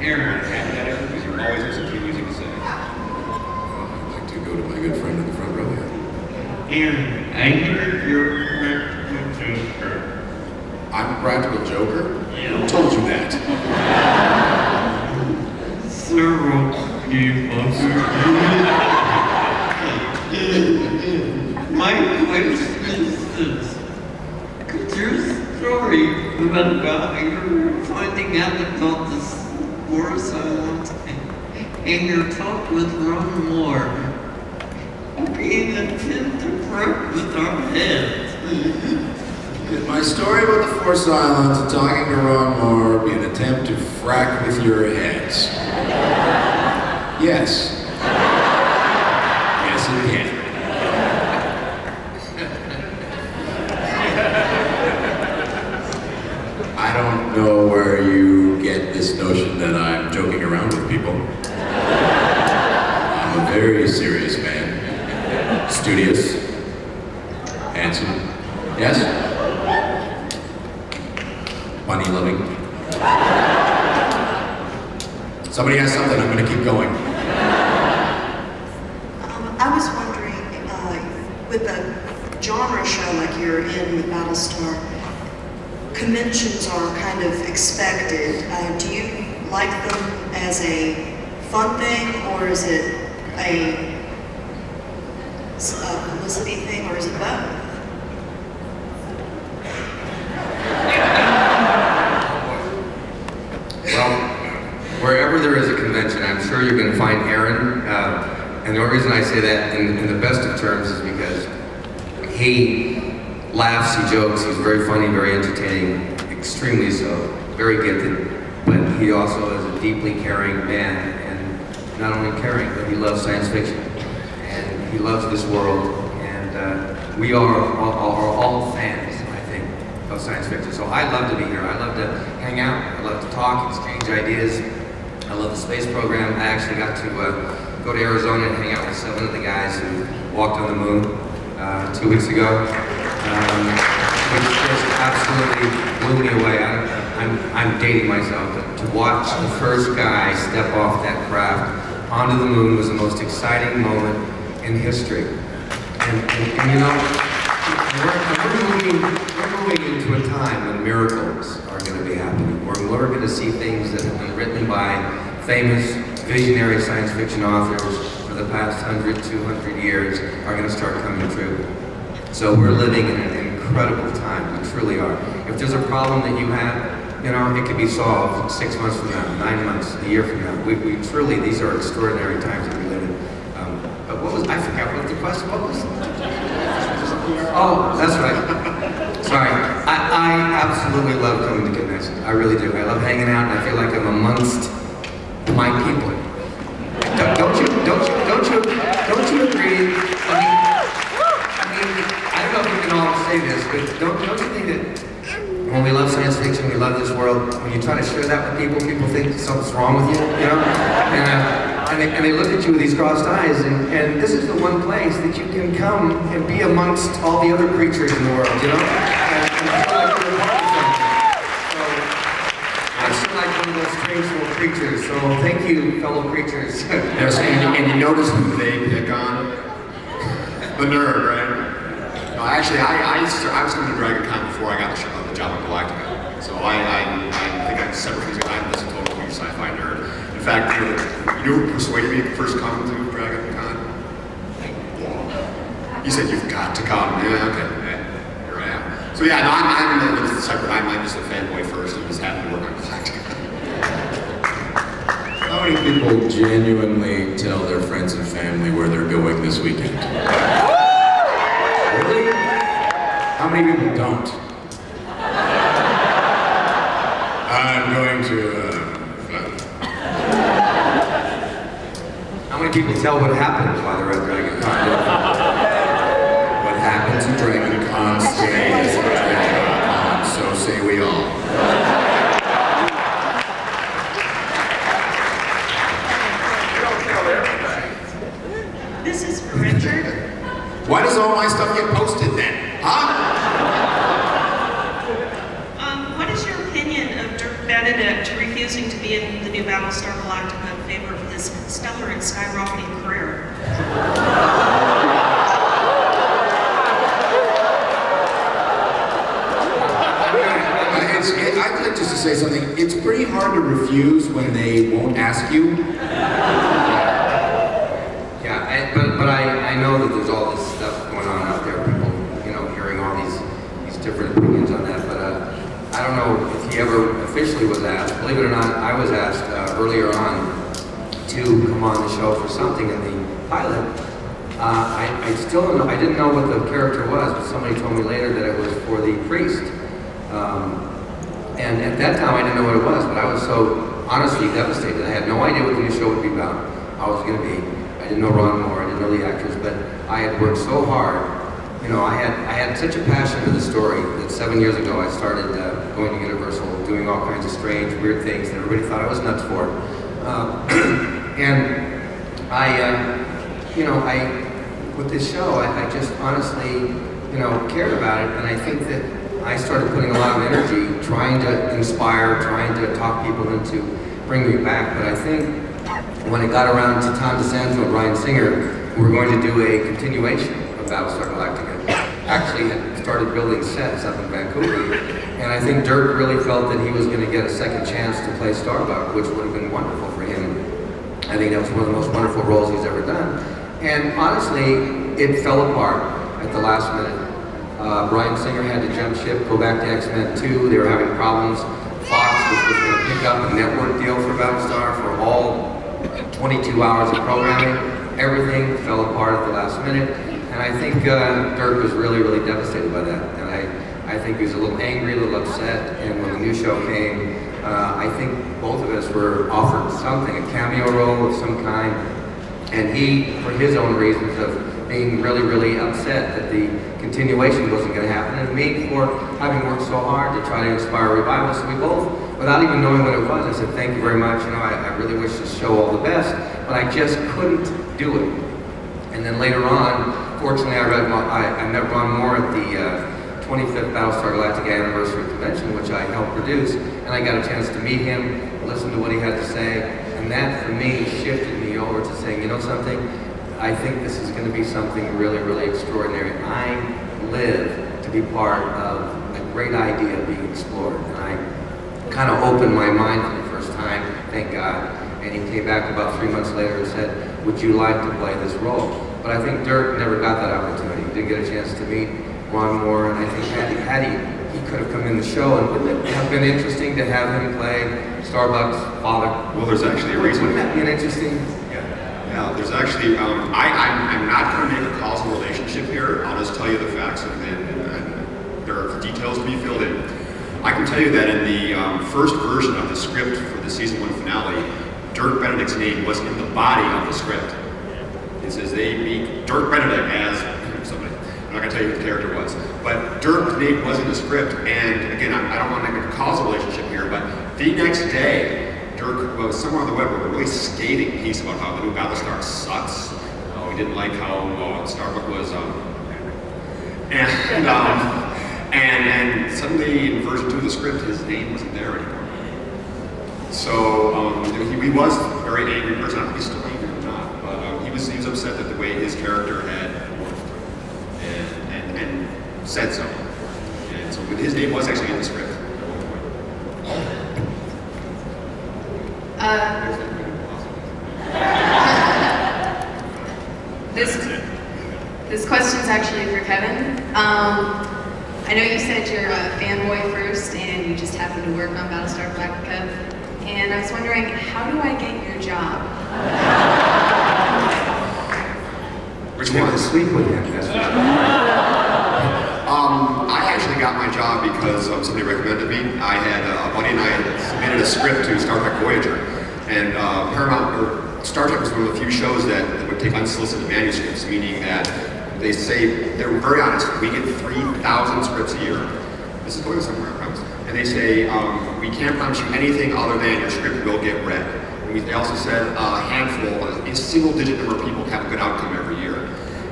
Aaron, have that ever, because you always have something music to say. I'd like to go to my good friend in the front row here. Aaron, I hear you're a joker. I'm a practical joker? Yeah. Who told you that? Several people. My question is this. Could your story about how you're finding out about this war silence and your talk with Ron Moore being an attempt to work with our heads? Could my story about the Force Islands and talking to Ron Moore be an attempt to frack with your heads? Yes. Yes, it can. I don't know where you get this notion that I'm joking around with people. I'm a very serious man. Studious. Handsome. Yes? Money loving. Somebody has something, I'm gonna keep going. I was wondering, with a genre show like you're in with BattleStar, conventions are kind of expected. Do you like them as a fun thing, or is it a publicity thing, or is it both? Wherever there is a convention, I'm sure you're going to find Aaron. And the only reason I say that in the best of terms is because he laughs, he jokes, he's very funny, very entertaining, extremely so, very gifted. But he also is a deeply caring man, and not only caring, but he loves science fiction. And he loves this world, and we are all fans, I think, of science fiction. So I love to be here. I love to hang out, I love to talk, exchange ideas. I love the space program. I actually got to go to Arizona and hang out with 7 of the guys who walked on the moon 2 weeks ago, which just absolutely blew me away. I'm dating myself, but to watch the first guy step off that craft onto the moon was the most exciting moment in history. And you know, we're moving into a time when miracles are going to be happening, where we're going to see things that have been written by famous, visionary science fiction authors for the past 100, 200 years are going to start coming true. So we're living in an incredible time, we truly are. If there's a problem that you have, you know, it could be solved 6 months from now, 9 months, a year from now. We truly, these are extraordinary times that we live in. But what was, I forgot what the question, what was? Oh, that's right. Sorry. I absolutely love coming to conventions. I really do. I love hanging out, and I feel like I'm amongst my people. Don't you agree? I mean, I don't know if we can all say this, but don't you think that when we love science fiction, we love this world, when you try to share that with people, people think something's wrong with you, you know? And they look at you with these crossed eyes, and this is the one place that you can come and be amongst all the other creatures in the world, you know? And feel like you're a part of something. So, I feel like one of those strange little creatures, so thank you, fellow creatures. Yes, and you notice who they pick on? The nerd, right? No, actually, I was coming to DragonCon before I got the job at Galactica. So I think I'm separate things. I'm just a total huge sci-fi nerd. In fact, you know who persuaded me to first come to DragonCon? He said, "You've got to come." Yeah, okay. Yeah, here I am. So yeah, no, I'm separate. I'm just a fanboy first, and just happy to work on Galactica. How many people genuinely tell their friends and family where they're going this weekend? Really? How many people don't? I'm going to, How many people tell what happens while they're at DragonCon? What happens at DragonCon stays at DragonCon, so say we all. This is for Richard. Why does all my stuff get posted then? Huh? What is your opinion of Dirk Bennett admitted to refusing to be in the new BattleStar Galactica in favor of his stellar and skyrocketing career. I'd like just to say something. It's pretty hard to refuse when they won't ask you. Yeah, but I know that there's all this stuff going on out there. People, hearing all these different opinions on that. But I don't know if he ever officially was asked. Believe it or not, I was asked earlier on to come on the show for something in the pilot. I still don't know. I didn't know what the character was, but somebody told me later that it was for the priest. And at that time, I didn't know what it was, but I was so honestly devastated. I had no idea what the new show would be about, how it was going to be. I didn't know Ron Moore, I didn't know the actors, but I had worked so hard. I had such a passion for the story that 7 years ago I started going to Universal, doing all kinds of strange, weird things that everybody thought I was nuts for. And with this show, I just honestly, cared about it, and I think that I started putting a lot of energy trying to inspire, trying to talk people into bringing me back. But I think when it got around to Tom DeSanto and Bryan Singer, we were going to do a continuation of BattleStar Galactica. Actually had started building sets up in Vancouver. And I think Dirk really felt that he was going to get a second chance to play Starbuck, which would have been wonderful for him. I think that was one of the most wonderful roles he's ever done. And honestly, it fell apart at the last minute. Bryan Singer had to jump ship, go back to X-Men 2. They were having problems. Fox was going to pick up a network deal for Battlestar for all 22 hours of programming. Everything fell apart at the last minute. And I think Dirk was really, really devastated by that. And I think he was a little angry, a little upset. And when the new show came, I think both of us were offered something, a cameo role of some kind. And he, for his own reasons of being really, really upset that the continuation wasn't going to happen, and me for having worked so hard to try to inspire a revival. So we both, without even knowing what it was, I said, thank you very much, I really wish this show all the best, but I just couldn't do it. And then later on, fortunately, I met Ron Moore at the 25th BattleStar Galactica Anniversary Convention, which I helped produce, and I got a chance to meet him, listen to what he had to say, and that, for me, shifted me over to saying, you know something? I think this is going to be something really, really extraordinary. I live to be part of a great idea being explored. And I kind of opened my mind for the first time, thank God. And he came back about 3 months later and said, would you like to play this role? But I think Dirk never got that opportunity. He didn't get a chance to meet Ron Moore, and I think had he could have come in the show, and wouldn't it have been interesting to have him play Starbuck's father? Well, there's actually a reason. Wouldn't that be an interesting... Yeah, there's actually, I'm not going to make a causal relationship here. I'll just tell you the facts, and there are details to be filled in. I can tell you that in the first version of the script for the season 1 finale, Dirk Benedict's name was in the body of the script. It says they meet Dirk Benedict as somebody. I'm not going to tell you who the character was. But Dirk's name was in the script, and again, I don't want to make a causal relationship here, but the next day, Dirk was somewhere on the web wrote a really scathing piece about how the new Battlestar sucks. He didn't like how Starbuck was, and suddenly in version 2 of the script, his name wasn't there anymore. So he was a very angry person. I don't know if he's still angry or not, but he was upset that the way his character had morphed and said so. And so his name was actually in the script. This question's actually for Kevin. I know you said you're a fanboy first and you just happened to work on BattleStar Galactica, and I was wondering, how do I get your job? Which one? To sleep with him, that's for I actually got my job because somebody recommended me. I had a buddy and I had submitted a script to Star Trek Voyager, and Star Trek was one of the few shows that would take unsolicited manuscripts, meaning that they say, they're very honest, we get 3,000 scripts a year. This is going somewhere, I promise. And they say, we can't promise you anything other than your script will get read. And they also said a handful, a single-digit number of people have a good outcome every year.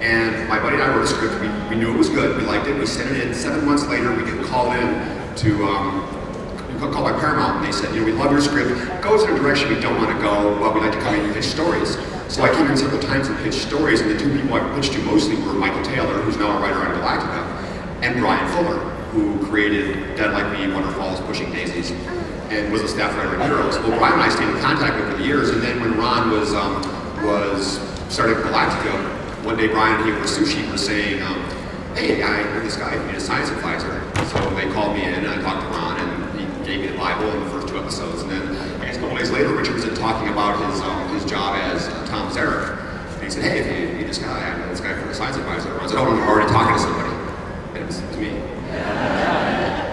And my buddy and I wrote a script. We knew it was good. We liked it. We sent it in. 7 months later, we get called in to called by Paramount, and they said, we love your script. It goes in a direction we don't want to go, but we'd like to come in and pitch stories. So I came in several times and pitched stories, and the two people I pitched to mostly were Michael Taylor, who's now a writer on Galactica, and Brian Fuller, who created Dead Like Me, Wonder Falls, Pushing Daisies, and was a staff writer on Heroes. Well, Brian and I stayed in contact over the years, and then when Ron was started Galactica, one day Brian and he were sushi were saying, hey, I heard this guy need a science advisor. So they called me in, and I talked to Ron, and he gave me the Bible in the first 2 episodes. And then, I guess a couple days later, Richard was talking about his job as Tom Zarek. And he said, hey, if you need this guy, I know this guy for the science advisor. Ron said, oh, I'm already talking to somebody. And it was me.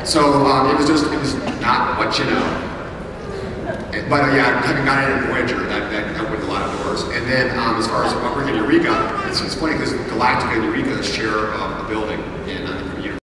So it was not what you know. But yeah, having gotten in Voyager, that opened a lot of doors. And then as far as working in Eureka, it's funny because Galactica and Eureka share a building in